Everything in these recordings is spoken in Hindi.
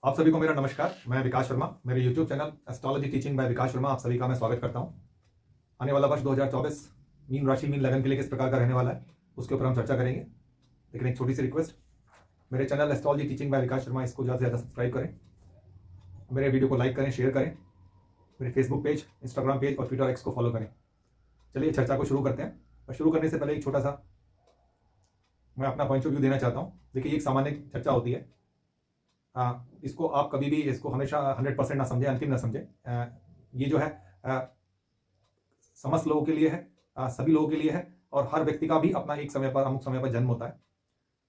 आप सभी को मेरा नमस्कार। मैं विकास शर्मा, मेरे YouTube channel astrology teaching by Vikas Sharma आप सभी का मैं स्वागत करता हूं। आने वाला वर्ष 2024 मीन राशि मीन लगन के लिए किस प्रकार का रहने वाला है उसके ऊपर हम चर्चा करेंगे। लेकिन एक छोटी सी रिक्वेस्ट, मेरे channel astrology teaching by Vikas Sharma इसको ज़्यादा से ज़्यादा सब्सक्राइब करें, मेरे वीडियो को लाइक करें, शेयर करें, मेरे फेसबुक पेज, इंस्टाग्राम पेज और ट्विटर एक्स को फॉलो करें। चलिए चर्चा को शुरू करते हैं। और शुरू करने से पहले एक छोटा सा मैं अपना पॉइंट ऑफ व्यू देना चाहता हूँ। देखिए, ये एक सामान्य चर्चा होती है। इसको आप कभी भी इसको हमेशा 100% ना समझें, अंतिम ना समझें। ये जो है समस्त लोगों के लिए है, सभी लोगों के लिए है, और हर व्यक्ति का भी अपना एक समय पर अमुक समय पर जन्म होता है।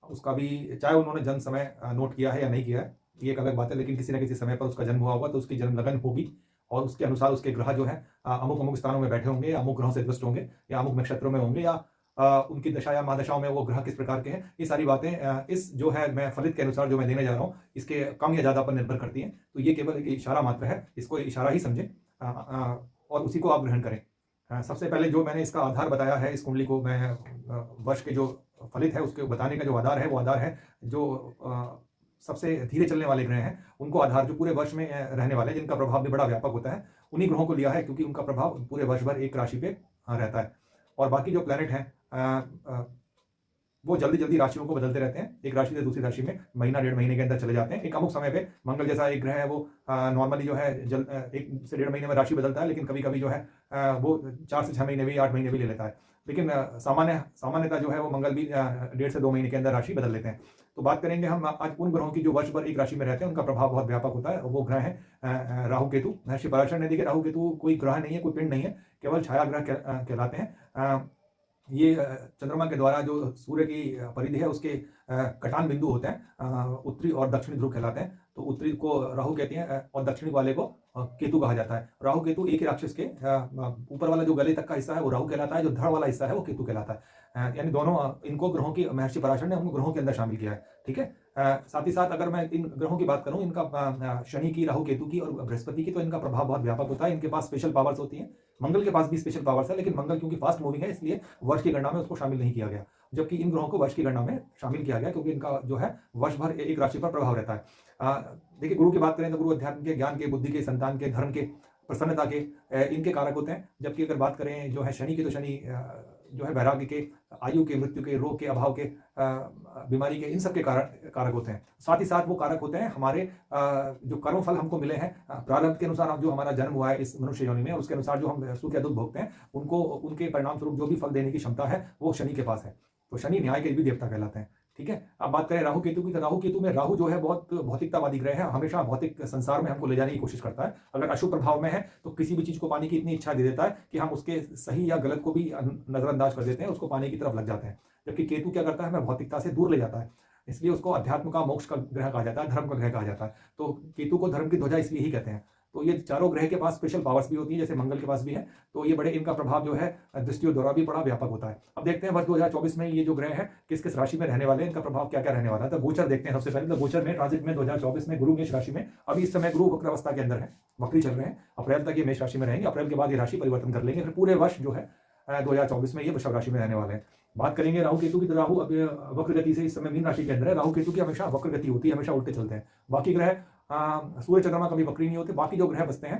उसका भी चाहे उन्होंने जन्म समय नोट किया है या नहीं किया है, ये एक अलग बात है, लेकिन किसी न किसी समय पर उसका जन्म हुआ होगा तो उसकी जन्म लगन होगी और उसके अनुसार उसके ग्रह जो है अमुक अमुक स्थानों में बैठे होंगे, अमुक ग्रहों से ग्रस्त होंगे, या अमुक नक्षत्रों में होंगे, या उनकी दशा या महादशाओं में वो ग्रह किस प्रकार के हैं। ये सारी बातें इस जो है मैं फलित के अनुसार जो मैं देने जा रहा हूँ इसके कम या ज़्यादा पर निर्भर करती हैं। तो ये केवल एक इशारा मात्र है, इसको इशारा ही समझें और उसी को आप ग्रहण करें। सबसे पहले जो मैंने इसका आधार बताया है, इस कुंडली को मैं वर्ष के जो फलित है उसके बताने का जो आधार है वो आधार है जो सबसे धीरे चलने वाले ग्रह हैं उनको आधार, जो पूरे वर्ष में रहने वाले जिनका प्रभाव भी बड़ा व्यापक होता है, उन्हीं ग्रहों को लिया है, क्योंकि उनका प्रभाव पूरे वर्ष भर एक राशि पे रहता है। और बाकी जो प्लैनेट हैं वो जल्दी जल्दी राशियों को बदलते रहते हैं, एक राशि से दूसरी राशि में महीना डेढ़ महीने के अंदर चले जाते हैं। एक अमुक समय पे मंगल जैसा एक ग्रह है वो नॉर्मली जो है 1 से 1.5 महीने में राशि बदलता है, लेकिन कभी कभी जो है वो 4 से 6 महीने भी 8 महीने भी ले लेता है। लेकिन सामान्यता जो है वो मंगल भी 1.5 से 2 महीने के अंदर राशि बदल लेते हैं। तो बात करेंगे हम आज उन ग्रहों की जो वर्ष भर एक राशि में रहते हैं, उनका प्रभाव बहुत व्यापक होता है। वो ग्रह है राहु केतु। महर्षि पराशर ने देखिए, राहु केतु कोई ग्रह नहीं है, कोई पिंड नहीं है, केवल छाया ग्रह कहलाते हैं। ये चंद्रमा के द्वारा जो सूर्य की परिधि है उसके कटान बिंदु होते हैं, उत्तरी और दक्षिणी ध्रुव कहलाते हैं। तो उत्तरी को राहु कहते हैं और दक्षिणी वाले को केतु कहा जाता है। राहु केतु एक ही राक्षस के ऊपर वाला जो गले तक का हिस्सा है वो राहु कहलाता है, जो धड़ वाला हिस्सा है वो केतु कहलाता है। यानी दोनों इनको ग्रहों की महर्षि पराशर ने उनको ग्रहों के अंदर शामिल किया है। ठीक है। साथ ही साथ अगर मैं इन ग्रहों की बात करूं, इनका शनि की, राहु केतु की और बृहस्पति की, तो इनका प्रभाव बहुत व्यापक होता है। इनके पास स्पेशल पावर्स होती हैं। मंगल के पास भी स्पेशल पावर्स है, लेकिन मंगल क्योंकि फास्ट मूविंग है इसलिए वर्ष की गणना में उसको शामिल नहीं किया गया, जबकि इन ग्रहों को वर्ष की गणना में शामिल किया गया, क्योंकि इनका जो है वर्ष भर एक राशि पर प्रभाव रहता है। देखिए, गुरु की बात करें तो गुरु अध्यात्म के, ज्ञान के, बुद्धि के, संतान के, धर्म के, प्रसन्नता के, इनके कारक होते हैं। जबकि अगर बात करें जो है शनि की, तो शनि जो है वैराग्य के, आयु के, मृत्यु के, रोग के, अभाव के, बीमारी के, इन सब के कारक होते हैं। साथ ही साथ वो कारक होते हैं हमारे जो कर्म फल हमको मिले हैं प्रारब्ध के अनुसार, हम जो हमारा जन्म हुआ है इस मनुष्य योनि में, उसके अनुसार जो हम सुख या दुख भोगते हैं, उनको उनके परिणाम स्वरूप जो भी फल देने की क्षमता है वो शनि के पास है। तो शनि न्याय के भी देवता कहलाते हैं। ठीक है। अब बात करें राहु केतु की, तो राहु केतु में, राहु जो है बहुत भौतिकतावादी ग्रह है, हमेशा भौतिक संसार में हमको ले जाने की कोशिश करता है। अगर अशुभ प्रभाव में है तो किसी भी चीज को पाने की इतनी इच्छा दे देता है कि हम उसके सही या गलत को भी नजरअंदाज कर देते हैं, उसको पाने की तरफ लग जाते हैं। जबकि केतु क्या करता है, हमें भौतिकता से दूर ले जाता है, इसलिए उसको अध्यात्म का, मोक्ष का ग्रह कहा जाता है, धर्म का ग्रह कहा जाता है। तो केतु को धर्म की ध्वजा इसलिए ही कहते हैं। तो ये चारों ग्रह के पास स्पेशल पावर्स भी होती है, जैसे मंगल के पास भी है। तो ये बड़े, इनका प्रभाव जो है दृष्टि और द्वारा भी बड़ा व्यापक होता है। अब देखते हैं वर्ष 2024 में ये जो ग्रह है किस किस राशि में रहने वाले हैं, इनका प्रभाव क्या क्या रहने वाला है। तो गोचर देखते हैं सबसे पहले। तो गोचर में ट्रांजिट में 2024 में गुरु मेष राशि में, अभी इस समय गुरु वक्र अवस्था के अंदर है, वक्री चल रहे हैं। अप्रैल तक ये मेष राशि में रहेंगे, अप्रैल के बाद ये राशि परिवर्तन कर लेंगे, फिर पूरे वर्ष जो है 2024 में ये वृषभ राशि में रहने वाले हैं। बात करेंगे राहु केतु की, तो राहु अब वक्र गति से इस समय मीन राशि के अंदर है। राहु केतु की हमेशा वक्र गति होती है, हमेशा उल्टे चलते हैं। बाकी ग्रह सूर्य चंद्रमा कभी वक्री नहीं होते। बाकी जो ग्रह बचते हैं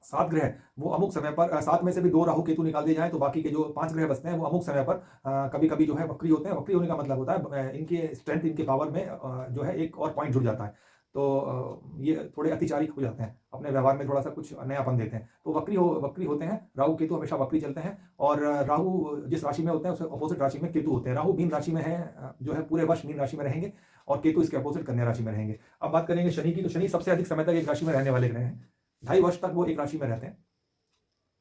7 ग्रह, वो अमुक समय पर 7 में से भी 2 राहु केतु निकाल दिए जाए तो बाकी के जो 5 ग्रह बचते हैं वो अमुक समय पर कभी कभी जो है वक्री होते हैं। वक्री होने का मतलब होता है इनके स्ट्रेंथ, इनके पावर में जो है एक और पॉइंट जुड़ जाता है। तो ये थोड़े अतिचारिक हो जाते हैं, अपने व्यवहार में थोड़ा सा कुछ नयापन देते हैं। तो वक्री होते हैं। राहु केतु हमेशा वक्री चलते हैं। और राहु जिस राशि में होते हैं उसके अपोजिट राशि में केतु होते हैं। राहु मीन राशि में है, जो है पूरे वर्ष मीन राशि में रहेंगे, और केतु इसके अपोजिट कन्या राशि में रहेंगे। अब बात करेंगे शनि की, तो शनि सबसे अधिक समय तक एक राशि में रहने वाले ग्रह हैं। 2.5 वर्ष तक वो एक राशि में रहते हैं।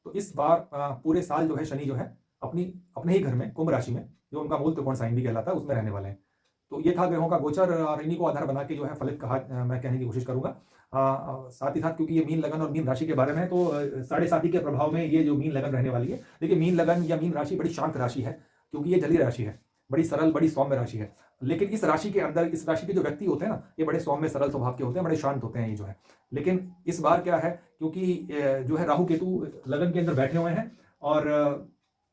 तो इस बार पूरे साल जो है शनि जो है अपने ही घर में, कुंभ राशि में, जो उनका मूल त्रिकोण साइन भी कहलाता है, उसमें रहने वाले हैं। तो ये था ग्रहों का गोचर, और इन्हीं को आधार बना के जो है फलित कहा मैं कहने की कोशिश करूंगा। साथ ही साथ क्योंकि ये मीन लगन और मीन राशि के बारे में, तो 7.5 के प्रभाव में ये जो मीन लगन रहने वाली है। देखिए, मीन लगन या मीन राशि बड़ी शांत राशि है, क्योंकि ये जलीय राशि है, बड़ी सरल, बड़ी सौम्य राशि है। लेकिन इस राशि के अंदर, इस राशि के जो व्यक्ति होते हैं ना, ये बड़े सौम्य सरल स्वभाव के होते हैं, बड़े शांत होते हैं ये जो है। लेकिन इस बार क्या है, क्योंकि जो है राहु केतु लगन के अंदर बैठे हुए हैं, और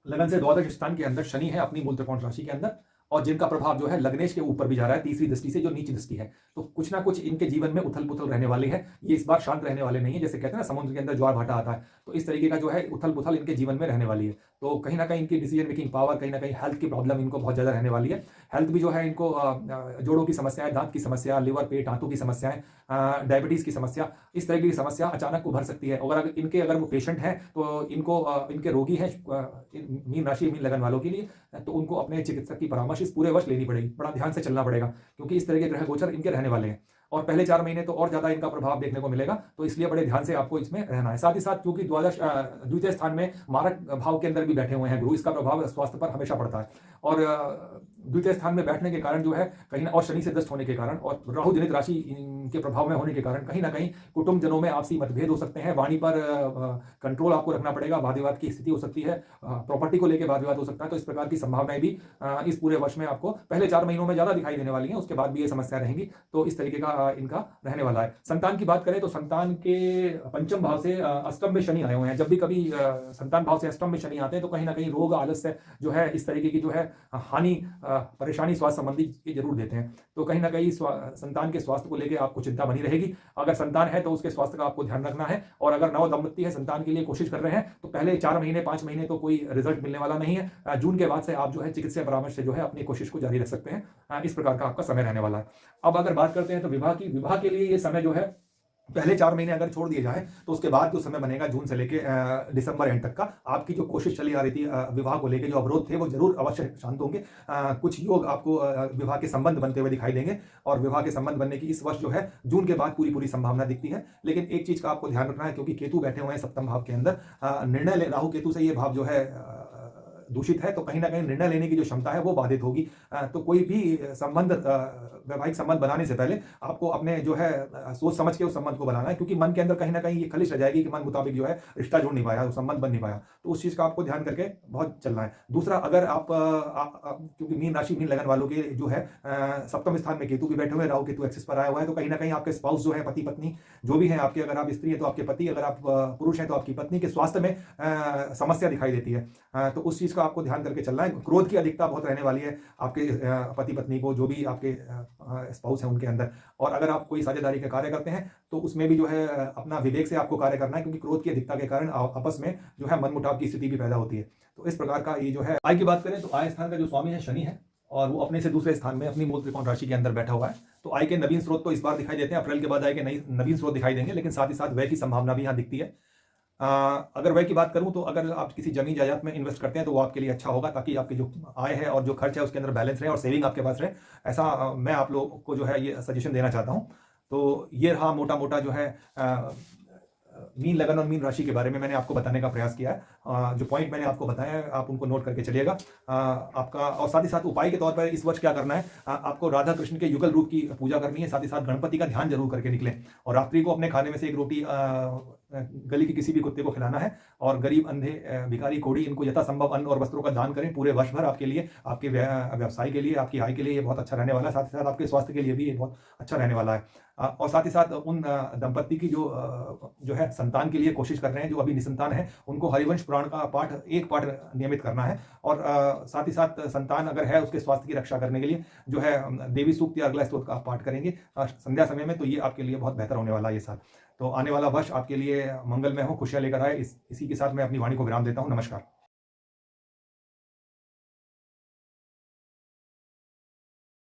लगन से द्वादश स्थान के अंदर शनि है अपनी मूल त्रिकोण राशि के अंदर, और जिनका प्रभाव जो है लग्नेश के ऊपर भी जा रहा है, तीसरी दृष्टि से, जो नीच दृष्टि है। तो कुछ ना कुछ इनके जीवन में उथल पुथल रहने वाली है। ये इस बार शांत रहने वाले नहीं है। जैसे कहते हैं ना समुद्र के अंदर ज्वार भाटा आता है, तो इस तरीके का जो है उथल पुथल इनके जीवन में रहने वाली है। तो कहीं ना कहीं इनकी डिसीजन मेकिंग पावर, कहीं ना कहीं हेल्थ की प्रॉब्लम इनको बहुत ज्यादा रहने वाली है। हेल्थ भी जो है इनको जोड़ों की समस्याएं, दांत की समस्या, लिवर, पेट, आंतों की समस्याएं, डायबिटीज की समस्या, इस तरह की समस्या अचानक उभर सकती है। अगर वो पेशेंट हैं तो इनको इनके रोगी हैं मीन राशि, मीन लगन वालों के लिए, तो उनको अपने चिकित्सक की परामर्श इस पूरे वर्ष लेनी पड़ेगी। बड़ा ध्यान से चलना पड़ेगा, क्योंकि इस तरह के ग्रह गोचर इनके रहने वाले हैं। और पहले 4 महीने तो और ज्यादा इनका प्रभाव देखने को मिलेगा, तो इसलिए बड़े ध्यान से आपको इसमें रहना है। साथ ही साथ क्योंकि द्वितीय स्थान में मारक भाव के अंदर भी बैठे हुए हैं गुरु, इसका प्रभाव स्वास्थ्य पर हमेशा पड़ता है। और द्वितीय स्थान में बैठने के कारण जो है कहीं ना, और शनि से दृष्ट होने के कारण और राहु जनित राशि इनके प्रभाव में होने के कारण कहीं ना कहीं कुटुंब जनों में आपसी मतभेद हो सकते हैं। वाणी पर कंट्रोल आपको रखना पड़ेगा, वाद विवाद की स्थिति हो सकती है, प्रॉपर्टी को लेकर वाद विवाद हो सकता है। तो इस प्रकार की संभावनाएं भी इस पूरे वर्ष में आपको पहले 4 महीनों में ज्यादा दिखाई देने वाली हैं, उसके बाद भी ये समस्या रहेंगी। तो इस तरीके का इनका रहने वाला है। संतान की बात करें तो संतान के पंचम भाव से अष्टम में शनि आए हुए हैं। जब भी कभी संतान भाव से अष्टम में शनि आते हैं तो कहीं ना कहीं रोग, आलस्य जो है, इस तरीके की जो है हानि, परेशानी स्वास्थ्य संबंधी जरूर देते हैं। तो कहीं ना कहीं संतान के स्वास्थ्य को लेकर आपको चिंता बनी रहेगी। अगर संतान है तो उसके स्वास्थ्य का आपको ध्यान रखना है। और अगर नव दंपति है, संतान के लिए कोशिश कर रहे हैं, तो पहले 4 महीने 5 महीने तो कोई रिजल्ट मिलने वाला नहीं है। जून के बाद से आप जो है चिकित्सा परामर्श से जो है अपनी कोशिश को जारी रख सकते हैं। इस प्रकार का आपका समय रहने वाला है। अब अगर बात करते हैं तो विवाह की, विवाह के लिए ये समय जो है पहले 4 महीने अगर छोड़ दिए जाए तो उसके बाद जो समय बनेगा जून से लेके दिसंबर एंड तक का, आपकी जो कोशिश चली आ रही थी विवाह को लेके, जो अवरोध थे वो जरूर अवश्य शांत होंगे। कुछ योग आपको विवाह के संबंध बनते हुए दिखाई देंगे। और विवाह के संबंध बनने की इस वर्ष जो है जून के बाद पूरी संभावना दिखती है। लेकिन एक चीज का आपको ध्यान रखना है, क्योंकि केतु बैठे हुए हैं सप्तम भाव के अंदर, निर्णय राहु केतु से ये भाव जो है दूषित है, तो कहीं ना कहीं निर्णय लेने की जो क्षमता है वो बाधित होगी। तो कोई भी संबंध, वैवाहिक संबंध बनाने से पहले आपको अपने जो है सोच समझ के उस संबंध को बनाना है, क्योंकि मन के अंदर कहीं ना कहीं ये खलिश रह जाएगी कि मन मुताबिक जो है रिश्ता जुड़ नहीं पाया, संबंध बन नहीं पाया। तो उस चीज का आपको ध्यान करके बहुत चलना है। दूसरा, अगर आप क्योंकि मीन राशि, मीन लगन वालों के जो है सप्तम स्थान में केतु भी बैठे हुए, राहु केतु एक्सिस पर आया हुआ है, तो कहीं ना कहीं आपके स्पाउस जो है, पति पत्नी जो भी है आपके, अगर आप स्त्री है तो आपके पति, अगर आप पुरुष हैं तो आपकी पत्नी के स्वास्थ्य में समस्या दिखाई देती है। तो उस चीज का आपको ध्यान करके चलना है। क्रोध की अधिकता बहुत रहने वाली है आपके पति पत्नी को, जो भी आपके स्पाउस है उनके अंदर। और अगर आप कोई साझेदारी का कार्य करते हैं तो उसमें भी जो है अपना विवेक से आपको कार्य करना है, क्योंकि क्रोध की अधिकता के कारण आपस में जो है मनमुटाव की स्थिति भी पैदा होती है। तो इस प्रकार का ये जो है। आय की बात करें तो आय स्थान का जो स्वामी है शनि है, और वो अपने से दूसरे स्थान में अपनी मूल त्रिकोण राशि के अंदर बैठा हुआ है। तो आय के नवीन स्रोत तो इस बार दिखाई देते हैं, अप्रैल के बाद आय के नवीन स्रोत दिखाई देंगे, लेकिन साथ ही साथ व्यय की संभावना भी यहाँ दिखती है। अगर व्यय की बात करूं तो अगर आप किसी जमीन जायदाद में इन्वेस्ट करते हैं तो वो आपके लिए अच्छा होगा, ताकि आपकी जो आय है और जो खर्च है उसके अंदर बैलेंस रहे और सेविंग आपके पास रहे। ऐसा मैं आप लोगों को जो है ये सजेशन देना चाहता हूं। तो ये रहा मोटा मोटा जो है मीन लगन और मीन राशि के बारे में मैंने आपको बताने का प्रयास किया है। जो पॉइंट मैंने आपको बताया है आप उनको नोट करके चलिएगा। आपका और साथ ही साथ उपाय के तौर पर इस वर्ष क्या करना है, आपको राधा कृष्ण के युगल रूप की पूजा करनी है। साथ ही साथ गणपति का ध्यान जरूर करके निकलें, और रात्रि को अपने खाने में से एक रोटी गली के किसी भी कुत्ते को खिलाना है। और गरीब, अंधे, भिखारी, कोढ़ी, इनको यथासंभव अन्न और वस्त्रों का दान करें। पूरे वर्ष भर आपके लिए, आपके व्यवसाय के लिए, आपकी आय के लिए ये बहुत अच्छा रहने वाला है। साथ ही साथ आपके स्वास्थ्य के लिए भी ये बहुत अच्छा रहने वाला है। और साथ ही साथ उन दंपत्ति की जो है संतान के लिए कोशिश कर रहे हैं, जो अभी निसंतान है, उनको हरिवंश पुराण का एक पाठ नियमित करना है। और साथ ही साथ संतान अगर है उसके स्वास्थ्य की रक्षा करने के लिए जो है देवी सूक्त या अगला स्तोत्र का आप पाठ करेंगे संध्या समय में, तो ये आपके लिए बहुत बेहतर होने वाला है ये साल। तो आने वाला वर्ष आपके लिए मंगलमय हो, खुशियां लेकर आए। इसी के साथ मैं अपनी वाणी को विराम देता हूं। नमस्कार।